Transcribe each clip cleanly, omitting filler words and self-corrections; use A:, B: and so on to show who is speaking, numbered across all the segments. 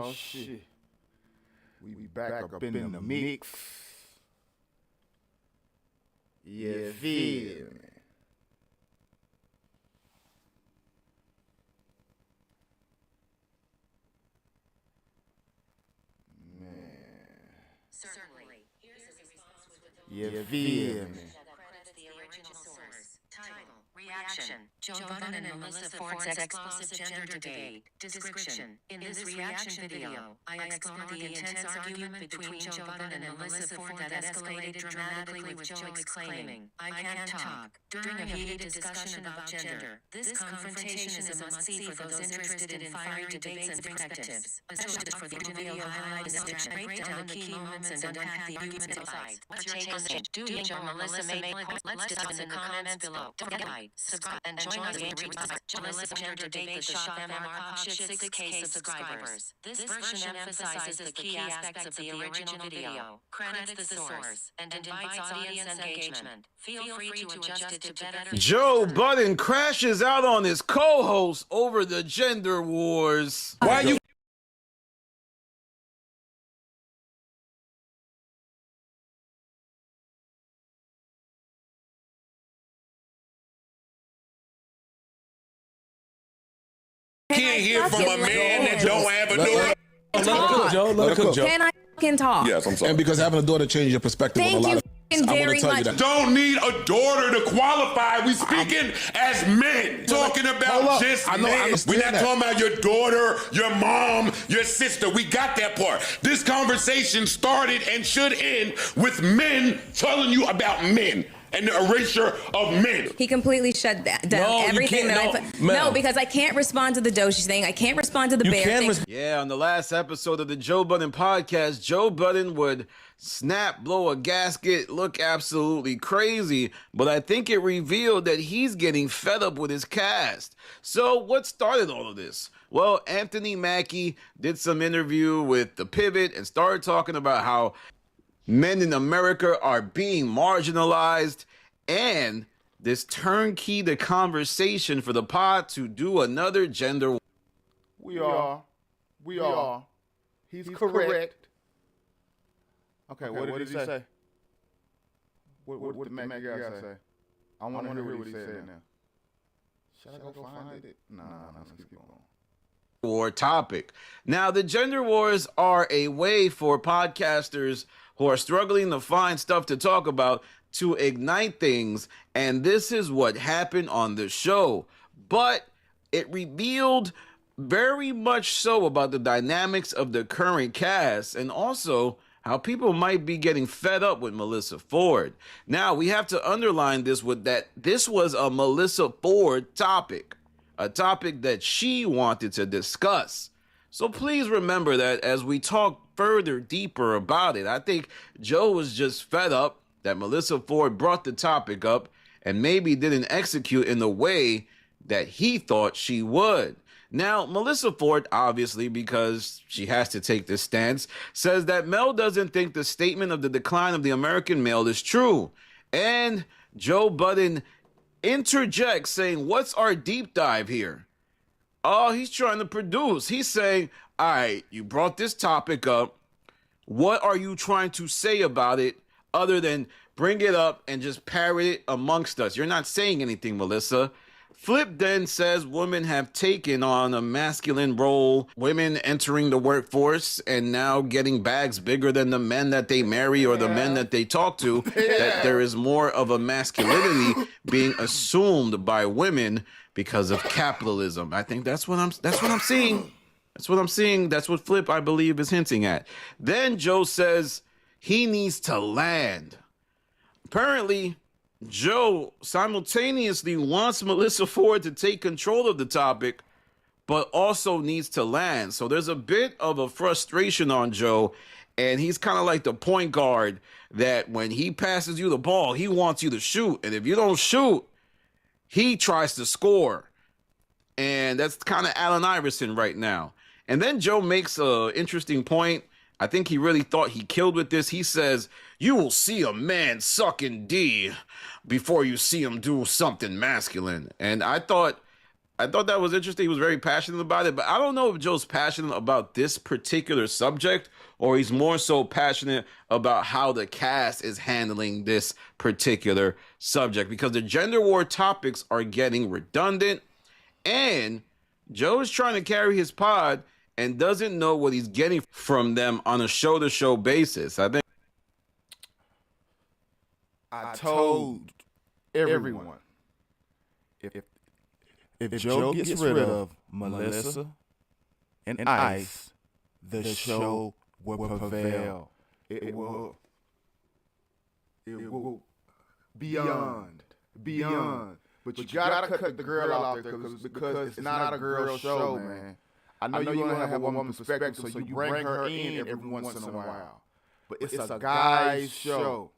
A: Oh shit. We back up in the mix. You feel me?
B: Certainly. Here's a response with the
A: You feel me?
B: that credits the original source. Title. Reaction. Joe Budden and Melyssa Ford's explosive gender debate. Description. In this reaction video, I explore the intense argument between Joe Budden and Melyssa Ford that escalated dramatically with Joe exclaiming, "I can't talk," during a heated discussion about gender. This confrontation is a must-see for those interested in fiery debates and perspectives. Especially for the video highlights and break down the key moments and unpack the argument sides. What's your take on it? Do you or Melyssa made points? Let's discuss in the comments below. Don't forget, subscribe, and join us in Melyssa gender debate that shot them our PopShit 6K subscribers. This version emphasizes the key aspects of the original video, credits the source, and invites audience engagement. Feel free to adjust it to better.
C: Joe Budden crashes out on his co-host over the gender wars. Why you?
D: Can't hear from a man that don't have a daughter.
E: Let her cook, Joe. Let her cook, Joe.
F: Can I fucking talk?
D: Yes, I'm sorry.
E: And because having a daughter changed your perspective on a
F: Thank
E: lot
F: you
E: of
F: fucking
E: I want
F: very
E: to tell you
F: much.
E: that.
D: Don't need a daughter to qualify. We speaking as men. Talking
E: Hold
D: about
E: up.
D: just
E: I know, I
D: men.
E: understand
D: We're not
E: that.
D: talking about your daughter, your mom, your sister. We got that part. This conversation started and should end with men telling you about men and the erasure of men.
F: He completely shut that down.
E: No, you
F: Everything
E: can't.
F: that I
E: No,
F: put.
E: ma'am.
F: No, because I can't respond to the Doshi thing. I can't respond to the
E: You
F: bear
E: can
F: thing.
C: Yeah, on the last episode of the Joe Budden podcast, Joe Budden would snap, blow a gasket, look absolutely crazy, but I think it revealed that he's getting fed up with his cast. So what started all of this? Well, Anthony Mackie did some interview with The Pivot and started talking about how men in America are being marginalized, and this turnkey the conversation for the pod to do another gender.
A: We are. He's correct. Okay, what did he say? What did Mac guy say? I want to hear what he said now. Should I go find it? Nah, let's keep on.
C: War topic. Now, the gender wars are a way for podcasters who are struggling to find stuff to talk about to ignite things, and this is what happened on the show. But it revealed very much so about the dynamics of the current cast, and also how people might be getting fed up with Melyssa Ford. Now, we have to underline this with that this was a Melyssa Ford topic, a topic that she wanted to discuss. So please remember that as we talk further deeper about it. I think Joe was just fed up that Melyssa Ford brought the topic up and maybe didn't execute in the way that he thought she would. Now, Melyssa Ford, obviously, because she has to take this stance, says that Mel doesn't think the statement of the decline of the American male is true. And Joe Budden interjects saying, what's our deep dive here? Oh, he's trying to produce. He's saying, all right, you brought this topic up. What are you trying to say about it other than bring it up and just parrot it amongst us? You're not saying anything, Melyssa. Flip then says women have taken on a masculine role, women entering the workforce and now getting bags bigger than the men that they marry or the men that they talk to, that there is more of a masculinity being assumed by women because of capitalism. I think that's what I'm seeing. That's what I'm seeing. That's what Flip, I believe, is hinting at. Then Joe says he needs to land. Apparently, Joe simultaneously wants Melyssa Ford to take control of the topic, but also needs to land. So there's a bit of a frustration on Joe, and he's kind of like the point guard that when he passes you the ball, he wants you to shoot. And if you don't shoot, he tries to score. And that's kind of Allen Iverson right now. And then Joe makes an interesting point. I think he really thought he killed with this. He says, you will see a man sucking D before you see him do something masculine. And I thought I thought that was interesting. He was very passionate about it, but I don't know if Joe's passionate about this particular subject or he's more so passionate about how the cast is handling this particular subject, because the gender war topics are getting redundant and Joe is trying to carry his pod and doesn't know what he's getting from them on a show-to-show basis. I think
A: I told everyone if Joe gets rid of Melyssa and Ice, the show will prevail. It will beyond. But you gotta cut the girl out there because it's not a girl show, man. I know you're gonna have a woman's perspective, so you bring her in every once in a while. But it's a guy's show.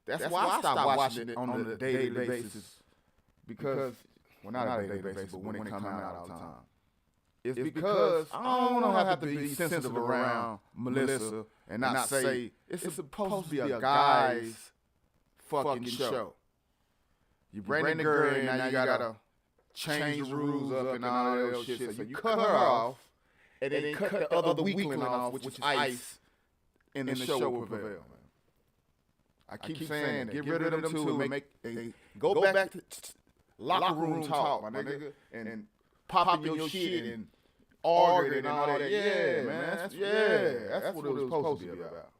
A: That's why I stopped watching it on a daily basis. Because, well, not a daily basis, but when it comes out all the time. It's because I don't want to have to be sensitive around Melyssa and not say it's supposed to be a guy's fucking show. You bring the girl in, now you gotta change the rules up and all that other shit. So you cut her off, and then cut the other weakling off, which is Ice, and the show will prevail, man. I keep saying that. Get rid of them two and go back to locker room talk, my nigga, and popping your shit and arguing and all that. Yeah, man. That's what it was supposed to be about.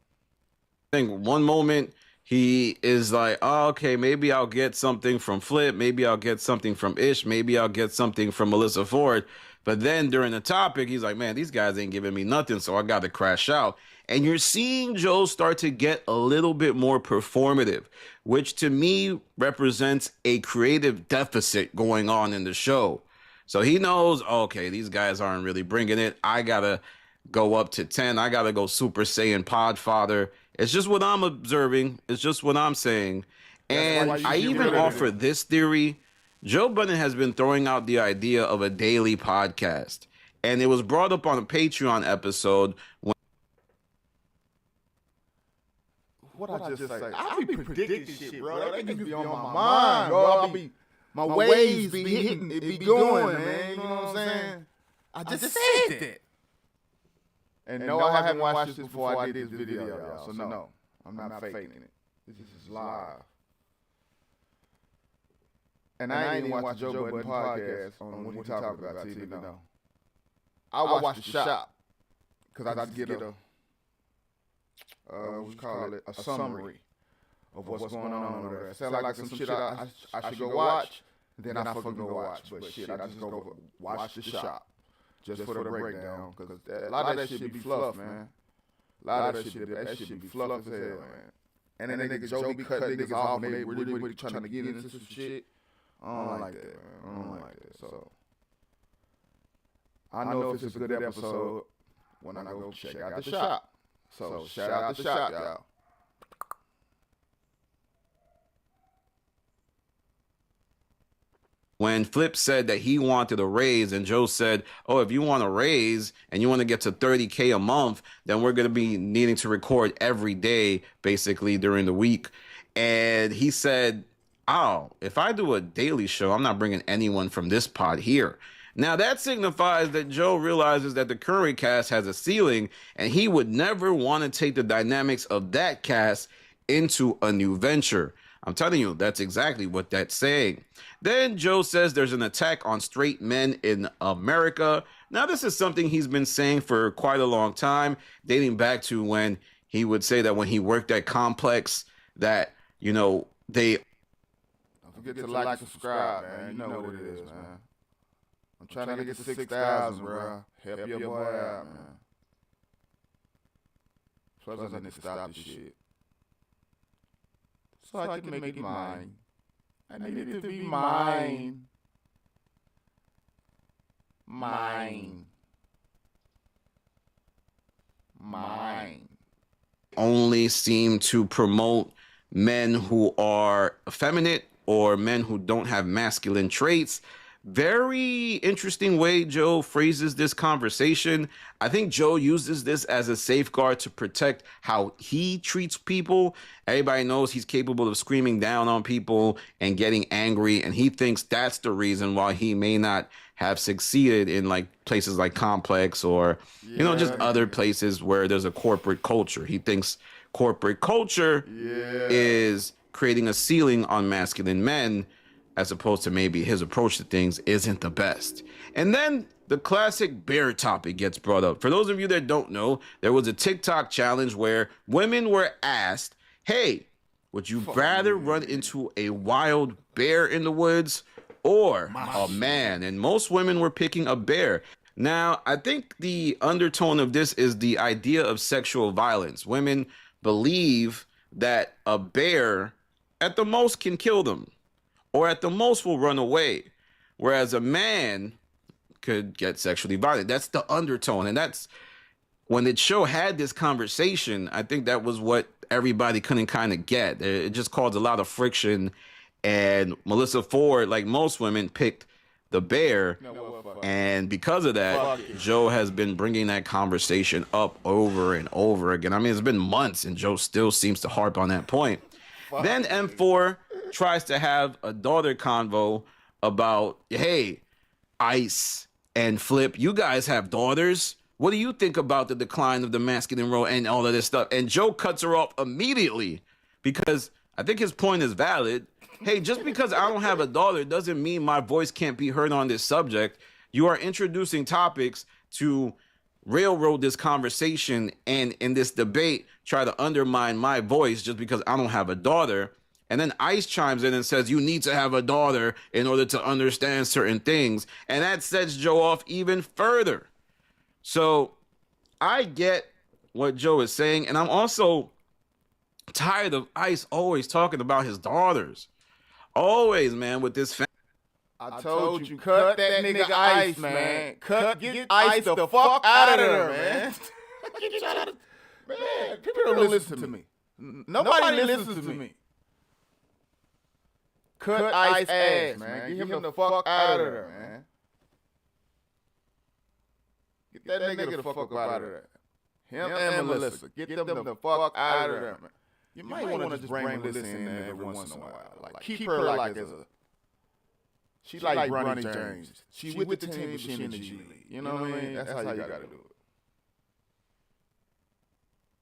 C: I think one moment he is like, oh, okay, maybe I'll get something from Flip, maybe I'll get something from Ish, maybe I'll get something from Melyssa Ford. But then during the topic, he's like, man, these guys ain't giving me nothing, so I got to crash out. And you're seeing Joe start to get a little bit more performative, which to me represents a creative deficit going on in the show. So he knows, okay, these guys aren't really bringing it. I got to go up to 10. I got to go Super Saiyan Podfather. It's just what I'm observing. It's just what I'm saying. And I even offer this theory. Joe Budden has been throwing out the idea of a daily podcast. And it was brought up on a Patreon episode when
A: what I just say? I be predicting shit, bro. That nigga be on my mind, bro. My waves be hitting, it be going, man. You know what I'm saying? I just said that. And no, I haven't watched this before I did this video, y'all. So no, I'm not faking it. This is live. And I ain't even watched the Joe Budden podcast on what he talking about TV. No, I watch the shop because I get a what you call it, a summary of what's going on over there. Sound like some shit I should go watch, then I fucking go watch. But shit, I just go watch the shop just for the breakdown, because a lot of that shit be fluff, man. A lot of that shit be fluff as hell, man. And then nigga Joe be cutting niggas off and they really trying to get into some shit. I don't like that, man. I don't like that. So I know if it's a good episode when I go check out the shop. So shout out the shop, y'all.
C: when Flip said that he wanted a raise and Joe said, oh, if you want a raise and you want to get to $30K a month, then we're going to be needing to record every day, basically, during the week. And he said, oh, if I do a daily show, I'm not bringing anyone from this pod here. Now, that signifies that Joe realizes that the current cast has a ceiling, and he would never want to take the dynamics of that cast into a new venture. I'm telling you, that's exactly what that's saying. Then Joe says there's an attack on straight men in America. Now, this is something he's been saying for quite a long time, dating back to when he would say that when he worked at Complex, that, you know, they...
A: Don't forget to like and subscribe, man. You know what it is, man. I'm trying to get to 6,000, bro. Help your boy out, man. Plus, I need to stop this shit. So I can make it mine. I need it to be mine. Mine. Mine.
C: Only seem to promote men who are effeminate or men who don't have masculine traits. Very interesting way Joe phrases this conversation. I think Joe uses this as a safeguard to protect how he treats people. Everybody knows he's capable of screaming down on people and getting angry, and he thinks that's the reason why he may not have succeeded in like places like Complex or just other places where there's a corporate culture. He thinks corporate culture is creating a ceiling on masculine men, as opposed to maybe his approach to things isn't the best. And then the classic bear topic gets brought up. For those of you that don't know, there was a TikTok challenge where women were asked, hey, would you rather run into a wild bear in the woods or a man? And most women were picking a bear. Now, I think the undertone of this is the idea of sexual violence. Women believe that a bear at the most can kill them, or at the most will run away, whereas a man could get sexually violent. That's the undertone. And that's when the show had this conversation, I think that was what everybody couldn't kind of get. It just caused a lot of friction. And Melyssa Ford, like most women, picked the bear. And because of that, Joe has been bringing that conversation up over and over again. I mean, it's been months and Joe still seems to harp on that point. Then M4 tries to have a daughter convo about, hey, Ice and Flip, you guys have daughters. What do you think about the decline of the masculine role and all of this stuff? And Joe cuts her off immediately because I think his point is valid. Hey, just because I don't have a daughter doesn't mean my voice can't be heard on this subject. You are introducing topics to railroad this conversation and in this debate try to undermine my voice just because I don't have a daughter. And then Ice chimes in and says, you need to have a daughter in order to understand certain things. And that sets Joe off even further. So I get what Joe is saying. And I'm also tired of Ice always talking about his daughters. Always, man, with this
A: I told you, cut that nigga Ice, man. Get Ice the fuck out of there, man. Man, people don't listen to me. Nobody listens to me. Cut Ice ass, man. Get him the fuck out of there, man. Get that nigga the fuck out of there. Him and Melyssa. Get them the fuck out of there, man. You might want to just bring Melyssa in there every once in a while. Like, keep her like as a... She like Ronnie James. She with the team, but she in the G League. You know what I mean? That's how you gotta do it.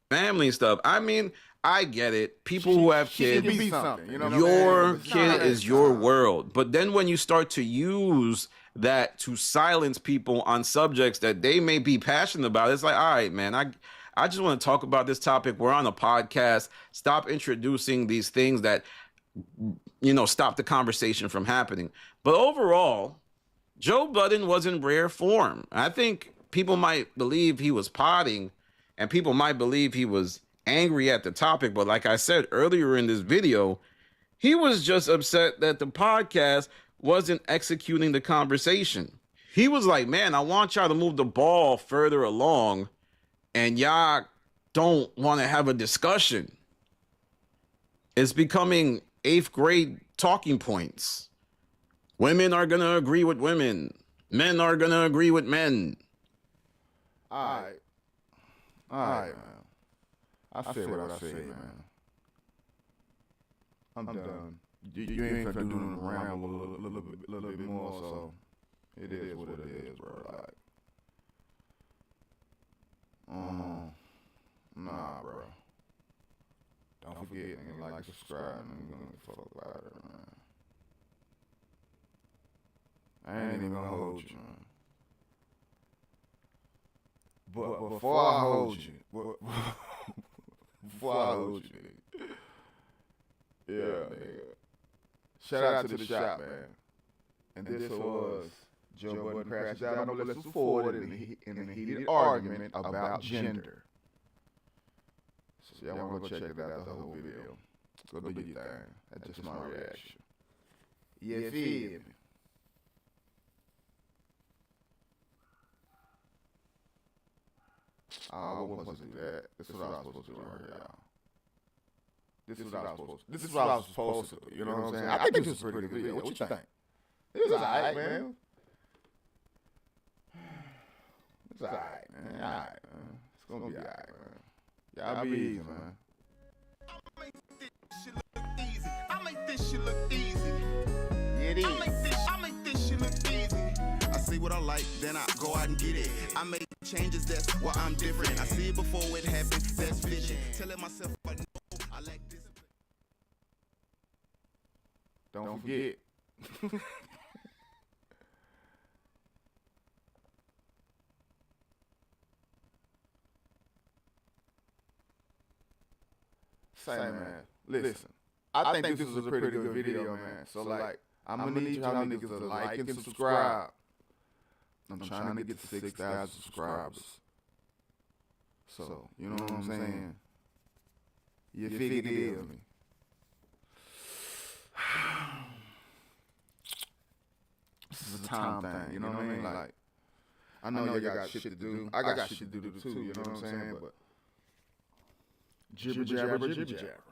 C: Family stuff. I mean, I get it. People who have kids,
A: be something, you know
C: your kid is your world. But then when you start to use that to silence people on subjects that they may be passionate about, it's like, all right, man, I just want to talk about this topic. We're on a podcast. Stop introducing these things that, stop the conversation from happening. But overall, Joe Budden was in rare form. I think people might believe he was potting and people might believe he was angry at the topic. But like I said earlier in this video, he was just upset that the podcast wasn't executing the conversation. He was like, man, I want y'all to move the ball further along and y'all don't want to have a discussion. It's becoming 8th grade talking points. Women are going to agree with women. Men are going to agree with men.
A: All right, man. I said what I said, man. I'm done. You ain't finna do them around a little bit more, so it is what it is, bro. Like, nah, bro. Don't forget, nigga, like, subscribe, nigga. Fuck about it, man. I ain't even gonna hold you, man. But before I hold you, nigga. Yeah, nigga. Shout out to the shop, man. And this was Joe Budden crashes out on Melyssa Ford in a heated argument about gender. So y'all wanna go check it out, the whole video. Go do your thing. That's just my reaction. You feel me? I wasn't supposed to do that. This is what I was supposed to do right here, y'all. This is what I was supposed to do. You know what I'm saying? I think this is a pretty good video. What you think? It was alright, man. It's alright, man. Alright, man. It's gonna be alright, man. Y'all be easy, man.
G: I make this shit look easy.
A: Yeah, it is.
G: I make this shit look easy. I see what I like, then I go out and get it. I make changes, that's why I'm different. I see it before it happens, that's vision. Telling myself I know I like discipline.
A: Don't forget. Say, man, listen. I think this was a pretty good video, man. So, like, I'm gonna need y'all niggas to like and subscribe. I'm trying to get to 6,000 subscribers. So, you know what I'm saying? You figure it is me. This is a time thing, you know what I mean? Like, I know you got shit to do. I got shit to do too, you know what I'm saying? But jibber jabber, jibber jabber.